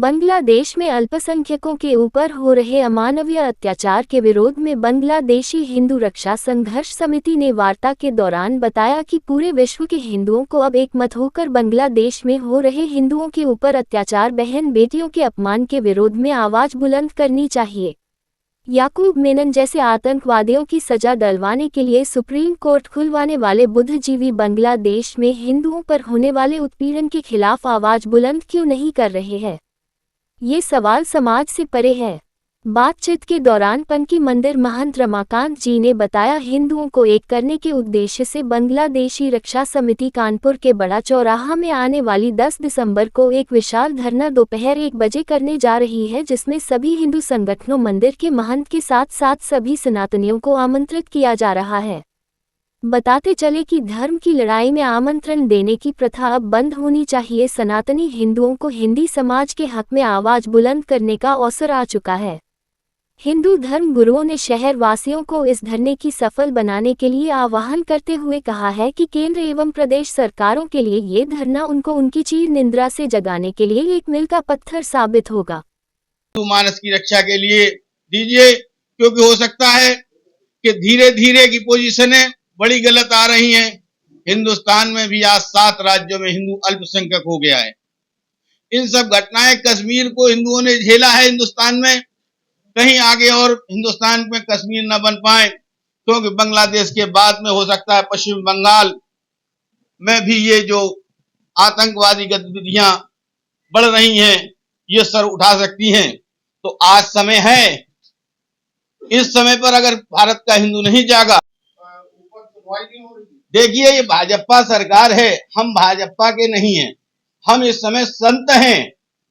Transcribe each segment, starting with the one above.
बांग्लादेश में अल्पसंख्यकों के ऊपर हो रहे अमानवीय अत्याचार के विरोध में बांग्लादेशी हिंदू रक्षा संघर्ष समिति ने वार्ता के दौरान बताया कि पूरे विश्व के हिंदुओं को अब एकमत होकर बांग्लादेश में हो रहे हिंदुओं के ऊपर अत्याचार, बहन बेटियों के अपमान के विरोध में आवाज बुलंद करनी चाहिए। याकूब मेनन जैसे आतंकवादियों की सजा दिलवाने के लिए सुप्रीम कोर्ट खुलवाने वाले बुद्धिजीवी बांग्लादेश में हिंदुओं पर होने वाले उत्पीड़न के खिलाफ आवाज बुलंद क्यों नहीं कर रहे हैं? ये सवाल समाज से परे है। बातचीत के दौरान पंकी मंदिर महंत रमाकांत जी ने बताया, हिंदुओं को एक करने के उद्देश्य से बांग्लादेशी रक्षा समिति कानपुर के बड़ा चौराहा में आने वाली 10 दिसंबर को एक विशाल धरना दोपहर 1 बजे करने जा रही है, जिसमें सभी हिंदू संगठनों, मंदिर के महंत के साथ साथ सभी सनातनियों को आमंत्रित किया जा रहा है। बताते चले कि धर्म की लड़ाई में आमंत्रण देने की प्रथा अब बंद होनी चाहिए। सनातनी हिंदुओं को हिंदी समाज के हक में आवाज बुलंद करने का अवसर आ चुका है। हिंदू धर्म गुरुओं ने शहर वासियों को इस धरने की सफल बनाने के लिए आह्वान करते हुए कहा है कि केंद्र एवं प्रदेश सरकारों के लिए ये धरना उनको उनकी चीर निंद्रा से जगाने के लिए एक मील का पत्थर साबित होगा। हिंदू मानस की रक्षा के लिए दीजिए, क्योंकि हो सकता है कि धीरे धीरे की पोजीशनें बड़ी गलत आ रही हैं। हिंदुस्तान में भी आज 7 राज्यों में हिंदू अल्पसंख्यक हो गया है। इन सब घटनाएं, कश्मीर को हिंदुओं ने झेला है हिंदुस्तान में, कहीं आगे और हिंदुस्तान में कश्मीर न बन पाए, क्योंकि बांग्लादेश के बाद में हो सकता है पश्चिम बंगाल में भी ये जो आतंकवादी गतिविधियां बढ़ रही हैं, ये सर उठा सकती हैं। तो आज समय है, इस समय पर अगर भारत का हिंदू नहीं जागा, देखिए ये भाजपा सरकार है, हम भाजपा के नहीं हैं, हम इस समय संत हैं,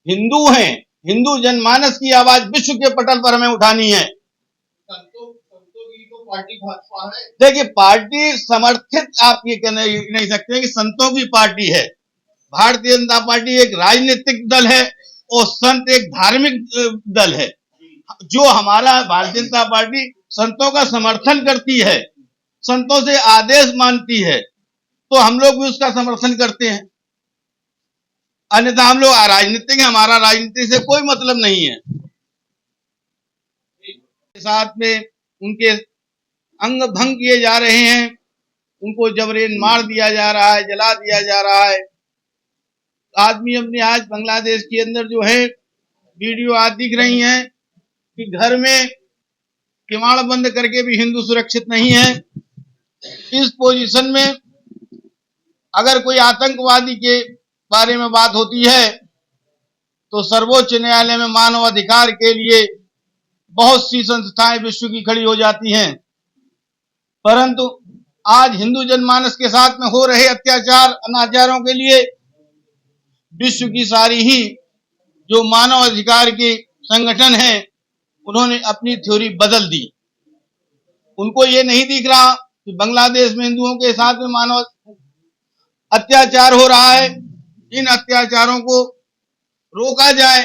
हिंदू हैं। हिंदू जनमानस की आवाज विश्व के पटल पर हमें उठानी है। संतों की तो पार्टी भाजपा है। देखिए, पार्टी समर्थित आप ये कह नहीं सकते कि संतों की पार्टी है। भारतीय जनता पार्टी एक राजनीतिक दल है और संत एक धार्मिक दल है। जो हमारा भारतीय जनता पार्टी संतों का समर्थन करती है, संतों से आदेश मानती है, तो हम लोग भी उसका समर्थन करते हैं। अन्यथा हम लोग राजनीतिक हैं, हमारा राजनीति से कोई मतलब नहीं है। साथ में उनके अंग भंग किए जा रहे हैं, उनको जबरन मार दिया जा रहा है, जला दिया जा रहा है। आदमी अपने आज बांग्लादेश के अंदर जो है वीडियो आज दिख रही हैं कि घर में किवाड़ बंद करके भी हिंदू सुरक्षित नहीं है। इस पोजीशन में अगर कोई आतंकवादी के बारे में बात होती है तो सर्वोच्च न्यायालय में मानव अधिकार के लिए बहुत सी संस्थाएं विश्व की खड़ी हो जाती हैं, परंतु आज हिंदू जनमानस के साथ में हो रहे अत्याचार, अनाचारों के लिए विश्व की सारी ही जो मानव अधिकार के संगठन हैं, उन्होंने अपनी थ्योरी बदल दी। उनको ये नहीं दिख रहा कि बांग्लादेश में हिंदुओं के साथ में मानव अत्याचार हो रहा है। इन अत्याचारों को रोका जाए,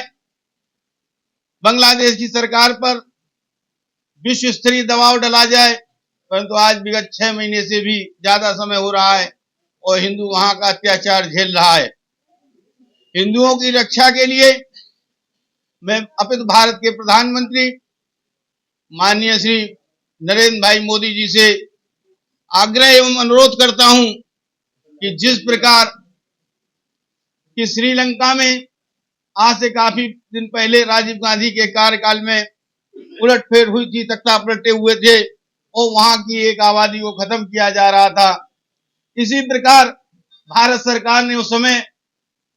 बांग्लादेश की सरकार पर विश्व स्तरीय दबाव डाला जाए, परंतु आज विगत 6 महीने से भी ज्यादा समय हो रहा है और हिंदू वहां का अत्याचार झेल रहा है। हिंदुओं की रक्षा के लिए मैं अपित भारत के प्रधानमंत्री माननीय श्री नरेंद्र भाई मोदी जी से आग्रह एवं अनुरोध करता हूं कि जिस प्रकार कि श्रीलंका में आज से काफी दिन पहले राजीव गांधी के कार्यकाल में उलटफेर हुई थी, तख्ता पलटे हुए थे और वहां की एक आबादी को खत्म किया जा रहा था, इसी प्रकार भारत सरकार ने उस समय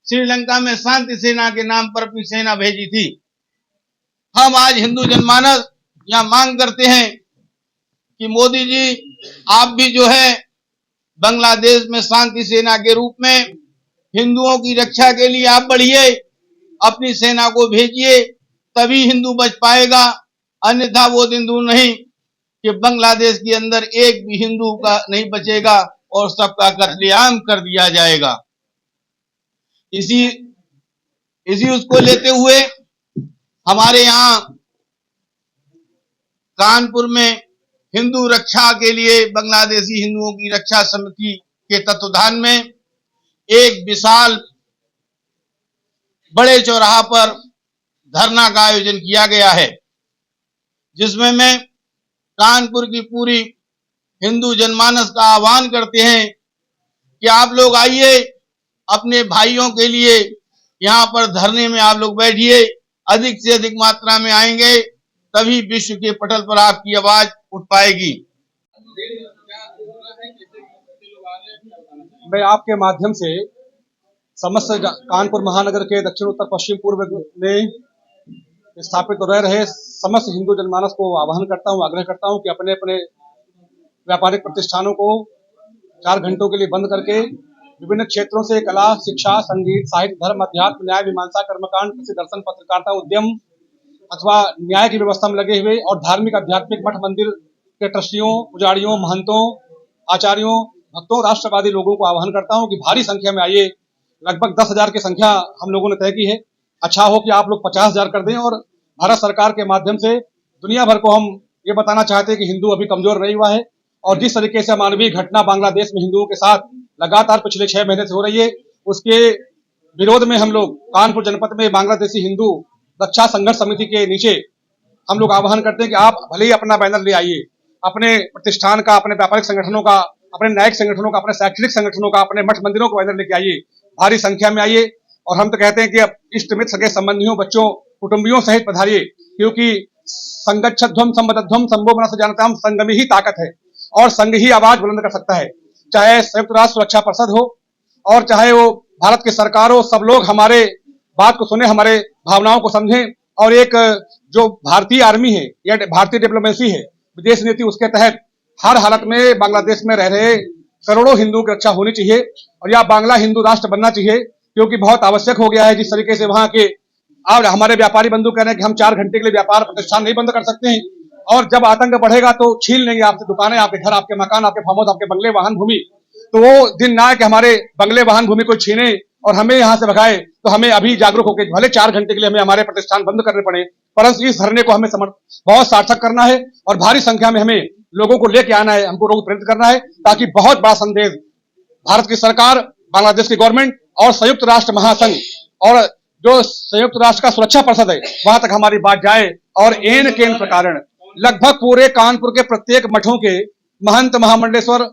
श्रीलंका में शांति सेना के नाम पर अपनी सेना भेजी थी। हम आज हिंदू जनमानस यह मांग करते हैं कि मोदी जी, आप भी जो है बांग्लादेश में शांति सेना के रूप में हिंदुओं की रक्षा के लिए आप बढ़िए, अपनी सेना को भेजिए, तभी हिंदू बच पाएगा। अन्यथा वो दिन दूर नहीं कि बांग्लादेश के अंदर एक भी हिंदू का नहीं बचेगा और सबका कत्लेआम कर दिया जाएगा। इसी उसको लेते हुए हमारे यहाँ कानपुर में हिंदू रक्षा के लिए बांग्लादेशी हिंदुओं की रक्षा समिति के तत्वाधान में एक विशाल बड़े चौराहा पर धरना का आयोजन किया गया है, जिसमें मैं कानपुर की पूरी हिंदू जनमानस का आह्वान करते हैं कि आप लोग आइए, अपने भाइयों के लिए यहाँ पर धरने में आप लोग बैठिए। अधिक से अधिक मात्रा में आएंगे तभी विश्व के पटल पर आपकी आवाज उठ पाएगी। मैं आपके माध्यम से समस्त कानपुर महानगर के दक्षिण उत्तर पश्चिम पूर्व में स्थापित रह रहे समस्त हिंदू जनमानस को आह्वान करता हूं, आग्रह करता हूं कि अपने अपने व्यापारिक प्रतिष्ठानों को 4 घंटों के लिए बंद करके विभिन्न क्षेत्रों से कला, शिक्षा, संगीत, साहित्य, धर्म, अध्यात्म, न्याय, मीमांसा, कर्मकांड, कृषि, दर्शन, पत्रकारिता, उद्यम अथवा न्याय की व्यवस्था में लगे हुए और धार्मिक आध्यात्मिक मठ मंदिर के ट्रस्टियों, पुजारियों, महंतों, आचार्यों, भक्तों, राष्ट्रवादी लोगों को आह्वान करता हूं कि भारी संख्या में आइए। लगभग 10,000 की संख्या हम लोगों ने तय की है। अच्छा हो कि आप लोग 50,000 कर दें और भारत सरकार के माध्यम से दुनिया भर को हम ये बताना चाहते हैं कि हिंदू अभी कमजोर नहीं हुआ है और जिस तरीके से मानवीय घटना बांग्लादेश में हिंदुओं के साथ लगातार पिछले 6 महीने से हो रही है, उसके विरोध में हम लोग कानपुर जनपद में बांग्लादेशी हिंदू रक्षा संघर्ष समिति के नीचे हम लोग आह्वान करते हैं कि आप भले ही अपना बैनर ले आइए, अपने प्रतिष्ठान का, अपने व्यापारिक संगठनों का, अपने न्यायिक संगठनों का, अपने शैक्षणिक संगठनों का, अपने मठ मंदिरों को बैनर लेके आइए, भारी संख्या में आइए। और हम तो कहते हैं कि अब इष्ट मित्र, सगे संबंधियों, बच्चों, कुटुंबियों सहित पधारिए, क्योंकि संगच्छध्वम संबद्धध्वम संभो बना सजानताम, संग में ही ताकत है और संग ही आवाज बुलंद कर सकता है। चाहे संयुक्त राष्ट्र सुरक्षा परिषद हो और चाहे वो भारत की सरकार हो, सब लोग हमारे बात को सुने, हमारे भावनाओं को समझें और एक जो भारतीय आर्मी है या भारतीय डिप्लोमेसी है, विदेश नीति, उसके तहत हर हालत में बांग्लादेश में रह रहे करोड़ों हिंदुओं की रक्षा होनी चाहिए और यह बांग्ला हिंदू राष्ट्र बनना चाहिए, क्योंकि बहुत आवश्यक हो गया है। जिस तरीके से वहां के अब हमारे व्यापारी बंधु कह रहे हैं कि हम 4 घंटे के लिए व्यापार प्रतिष्ठान नहीं बंद कर सकते हैं और जब आतंक बढ़ेगा तो छीन लेंगे आपसे दुकानें, आपके घर, आपके मकान, आपके फार्म हाउस, आपके बंगले, वाहन, भूमि। तो वो दिन ना है कि हमारे बंगले, वाहन, भूमि को छीने और हमें यहाँ से भगाए। तो हमें अभी जागरूक होकर भले 4 घंटे के लिए हमें हमारे प्रतिष्ठान बंद करने पड़े, परंतु इस धरने को हमें बहुत सार्थक करना है और भारी संख्या में हमें लोगों को लेके आना है, हमको लोगों को प्रेरित करना है, ताकि बहुत बड़ा संदेश भारत की सरकार, बांग्लादेश की गवर्नमेंट और संयुक्त राष्ट्र महासंघ और जो संयुक्त राष्ट्र का सुरक्षा परिषद है वहां तक हमारी बात जाए। और एन केन प्रकारण लगभग पूरे कानपुर के प्रत्येक मठों के महंत, महामंडलेश्वर,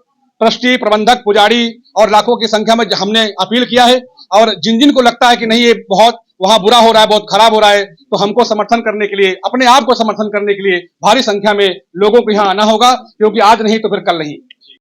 ट्रस्टी, प्रबंधक, पुजारी और लाखों की संख्या में हमने अपील किया है। और जिन जिन को लगता है कि नहीं ये बहुत वहां बुरा हो रहा है, बहुत खराब हो रहा है, तो हमको समर्थन करने के लिए, अपने आप को समर्थन करने के लिए भारी संख्या में लोगों को यहाँ आना होगा, क्योंकि आज नहीं तो फिर कल नहीं।